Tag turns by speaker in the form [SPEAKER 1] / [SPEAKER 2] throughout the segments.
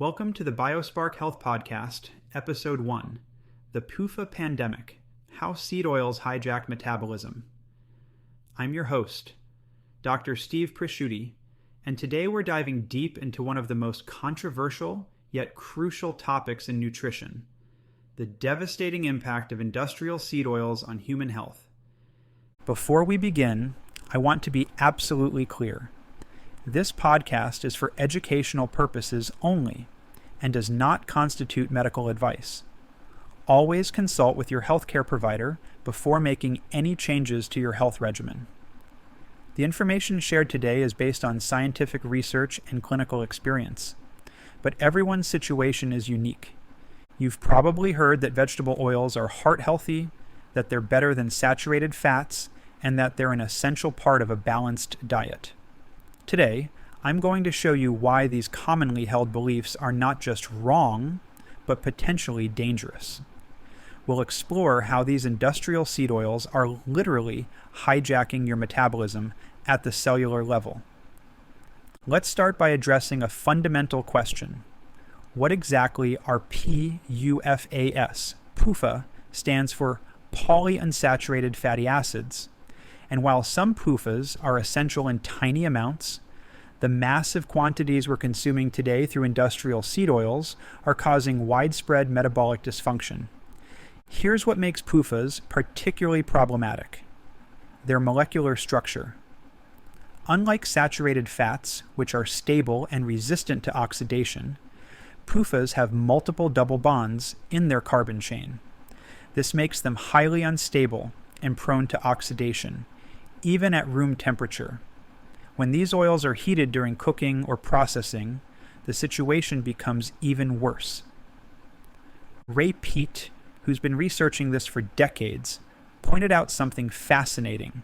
[SPEAKER 1] Welcome to the BioSpark Health Podcast, Episode 1, The PUFA Pandemic, How Seed Oils Hijack Metabolism. I'm your host, Dr. Steve Presciutti, and today we're diving deep into one of the most controversial yet crucial topics in nutrition, the devastating impact of industrial seed oils on human health. Before we begin, I want to be absolutely clear. This podcast is for educational purposes only and does not constitute medical advice. Always consult with your healthcare provider before making any changes to your health regimen. The information shared today is based on scientific research and clinical experience, but everyone's situation is unique. You've probably heard that vegetable oils are heart healthy, that they're better than saturated fats, and that they're an essential part of a balanced diet. Today, I'm going to show you why these commonly held beliefs are not just wrong, but potentially dangerous. We'll explore how these industrial seed oils are literally hijacking your metabolism at the cellular level. Let's start by addressing a fundamental question. What exactly are PUFAs? PUFA stands for polyunsaturated fatty acids. And while some PUFAs are essential in tiny amounts, the massive quantities we're consuming today through industrial seed oils are causing widespread metabolic dysfunction. Here's what makes PUFAs particularly problematic: their molecular structure. Unlike saturated fats, which are stable and resistant to oxidation, PUFAs have multiple double bonds in their carbon chain. This makes them highly unstable and prone to oxidation, even at room temperature. When these oils are heated during cooking or processing, the situation becomes even worse. Ray Peat, who's been researching this for decades, pointed out something fascinating.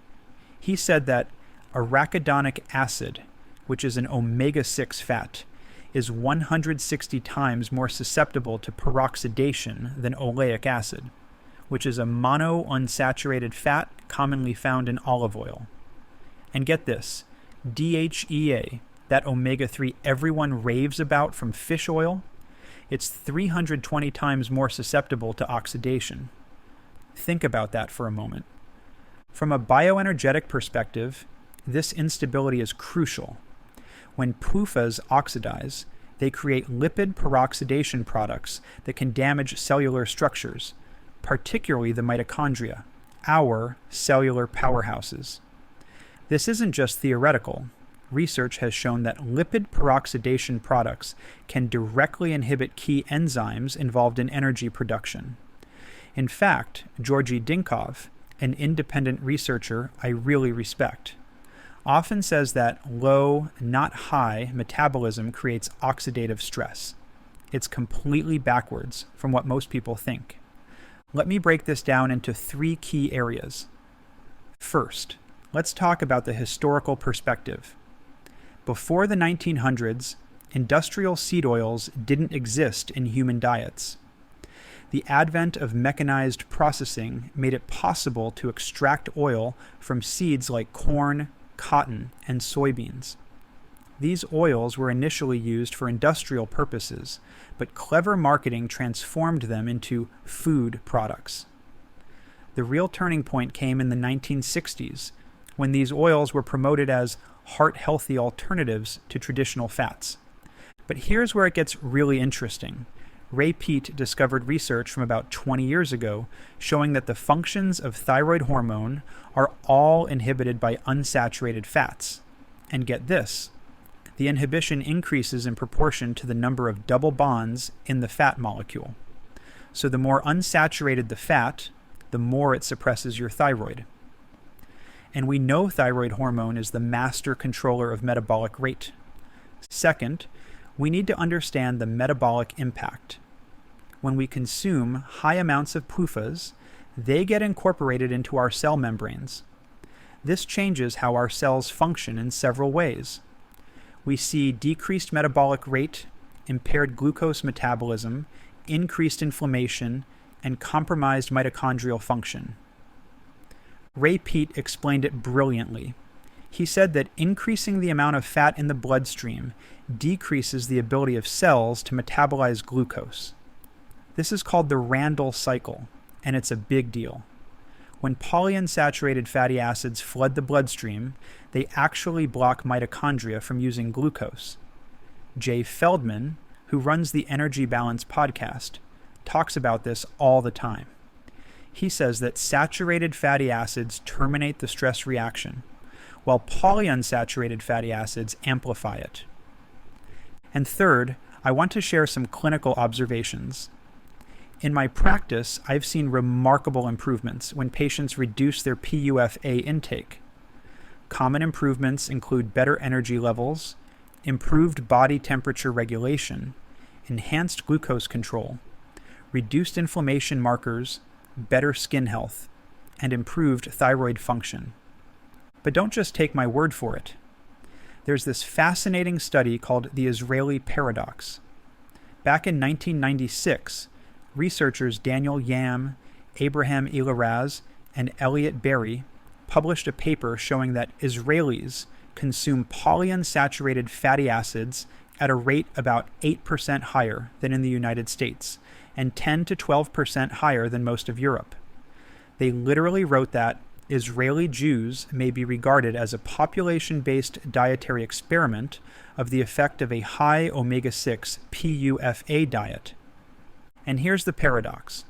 [SPEAKER 1] He said that arachidonic acid, which is an omega-6 fat, is 160 times more susceptible to peroxidation than oleic acid, which is a monounsaturated fat commonly found in olive oil. And get this, DHEA, that omega-3 everyone raves about from fish oil, it's 320 times more susceptible to oxidation. Think about that for a moment. From a bioenergetic perspective, this instability is crucial. When PUFAs oxidize, they create lipid peroxidation products that can damage cellular structures, particularly the mitochondria, our cellular powerhouses. This isn't just theoretical. Research has shown that lipid peroxidation products can directly inhibit key enzymes involved in energy production. In fact, Georgy Dinkov, an independent researcher I really respect, often says that low, not high, metabolism creates oxidative stress. It's completely backwards from what most people think. Let me break this down into 3 key areas. First, let's talk about the historical perspective. Before the 1900s, industrial seed oils didn't exist in human diets. The advent of mechanized processing made it possible to extract oil from seeds like corn, cotton, and soybeans. These oils were initially used for industrial purposes, but clever marketing transformed them into food products. The real turning point came in the 1960s, when these oils were promoted as heart-healthy alternatives to traditional fats. But here's where it gets really interesting. Ray Peat discovered research from about 20 years ago showing that the functions of thyroid hormone are all inhibited by unsaturated fats. And get this, the inhibition increases in proportion to the number of double bonds in the fat molecule. So the more unsaturated the fat, the more it suppresses your thyroid. And we know thyroid hormone is the master controller of metabolic rate. Second, we need to understand the metabolic impact. When we consume high amounts of PUFAs, they get incorporated into our cell membranes. This changes how our cells function in several ways. We see decreased metabolic rate, impaired glucose metabolism, increased inflammation, and compromised mitochondrial function. Ray Peat explained it brilliantly. He said that increasing the amount of fat in the bloodstream decreases the ability of cells to metabolize glucose. This is called the Randle cycle, and it's a big deal. When polyunsaturated fatty acids flood the bloodstream, they actually block mitochondria from using glucose. Jay Feldman, who runs the Energy Balance podcast, talks about this all the time. He says that saturated fatty acids terminate the stress reaction, while polyunsaturated fatty acids amplify it. And third, I want to share some clinical observations. In my practice, I've seen remarkable improvements when patients reduce their PUFA intake. Common improvements include better energy levels, improved body temperature regulation, enhanced glucose control, reduced inflammation markers, better skin health, and improved thyroid function. But don't just take my word for it. There's this fascinating study called the Israeli paradox. Back in 1996, researchers Daniel Yam, Abraham Eliraz, and Elliot Berry published a paper showing that Israelis consume polyunsaturated fatty acids at a rate about 8% higher than in the United States, and 10 to 12% higher than most of Europe. They literally wrote that Israeli Jews may be regarded as a population-based dietary experiment of the effect of a high omega-6 PUFA diet. And here's the paradox.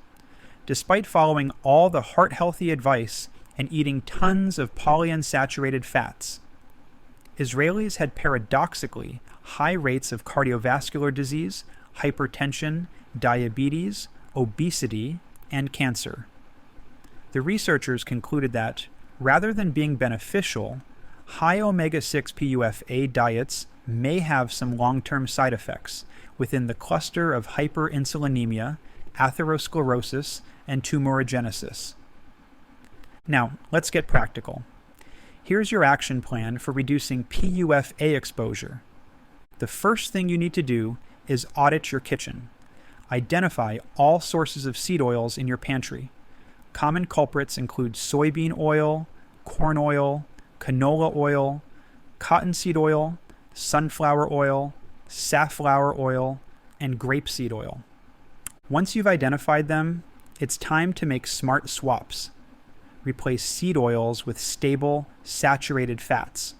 [SPEAKER 1] Despite following all the heart-healthy advice and eating tons of polyunsaturated fats, Israelis had paradoxically high rates of cardiovascular disease, hypertension, diabetes, obesity, and cancer. The researchers concluded that, rather than being beneficial, high omega-6 PUFA diets may have some long-term side effects within the cluster of hyperinsulinemia, atherosclerosis, and tumorigenesis. Now, let's get practical. Here's your action plan for reducing PUFA exposure. The first thing you need to do is audit your kitchen. Identify all sources of seed oils in your pantry. Common culprits include soybean oil, corn oil, canola oil, cottonseed oil, sunflower oil, safflower oil, and grapeseed oil. Once you've identified them, it's time to make smart swaps. Replace seed oils with stable, saturated fats.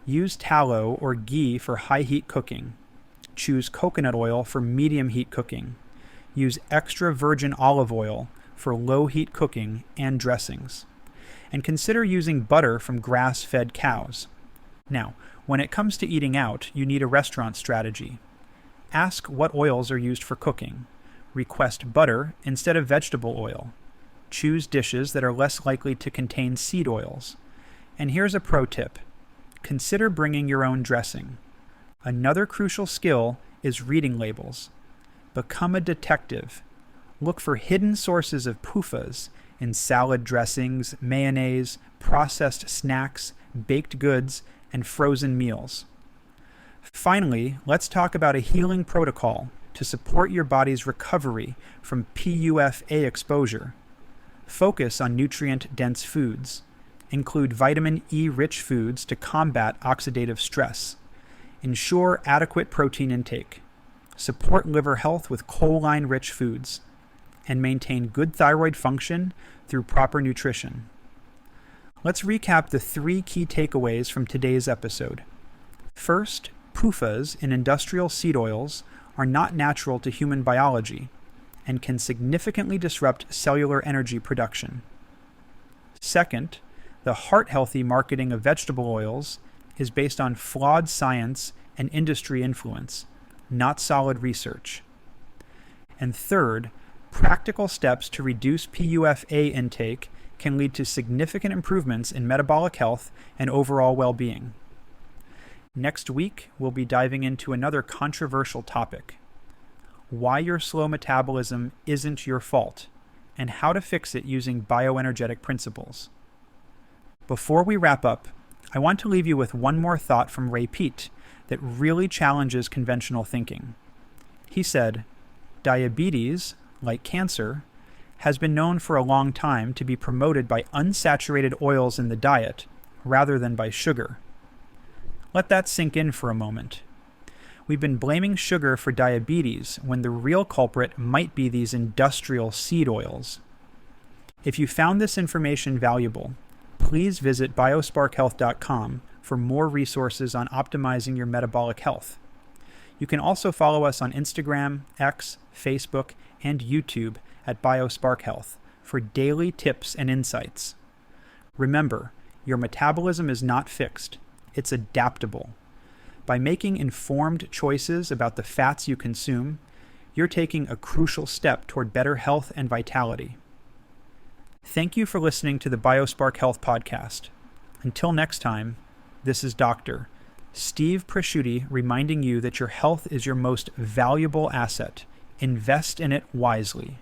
[SPEAKER 1] Use tallow or ghee for high heat cooking. Choose coconut oil for medium heat cooking. Use extra virgin olive oil for low heat cooking and dressings. And consider using butter from grass-fed cows. Now, when it comes to eating out, you need a restaurant strategy. Ask what oils are used for cooking. Request butter instead of vegetable oil. Choose dishes that are less likely to contain seed oils. And here's a pro tip. Consider bringing your own dressing. Another crucial skill is reading labels. Become a detective. Look for hidden sources of PUFAs in salad dressings, mayonnaise, processed snacks, baked goods, and frozen meals. Finally, let's talk about a healing protocol to support your body's recovery from PUFA exposure. Focus on nutrient-dense foods. Include vitamin E-rich foods to combat oxidative stress. Ensure adequate protein intake. Support liver health with choline-rich foods. And maintain good thyroid function through proper nutrition. Let's recap the 3 key takeaways from today's episode. First, PUFAs in industrial seed oils are not natural to human biology and can significantly disrupt cellular energy production. Second, the heart-healthy marketing of vegetable oils is based on flawed science and industry influence, not solid research. And third, practical steps to reduce PUFA intake can lead to significant improvements in metabolic health and overall well-being. Next week, we'll be diving into another controversial topic: why your slow metabolism isn't your fault, and how to fix it using bioenergetic principles. Before we wrap up, I want to leave you with one more thought from Ray Peat that really challenges conventional thinking. He said, "Diabetes, like cancer, has been known for a long time to be promoted by unsaturated oils in the diet rather than by sugar. Let that sink in for a moment. We've been blaming sugar for diabetes when the real culprit might be these industrial seed oils. If you found this information valuable, please visit biosparkhealth.com for more resources on optimizing your metabolic health. You can also follow us on Instagram, X, Facebook, and YouTube at BioSparkHealth for daily tips and insights. Remember, your metabolism is not fixed, it's adaptable. By making informed choices about the fats you consume, you're taking a crucial step toward better health and vitality. Thank you for listening to the BioSpark Health Podcast. Until next time, this is Dr. Steve Presciutti reminding you that your health is your most valuable asset. Invest in it wisely.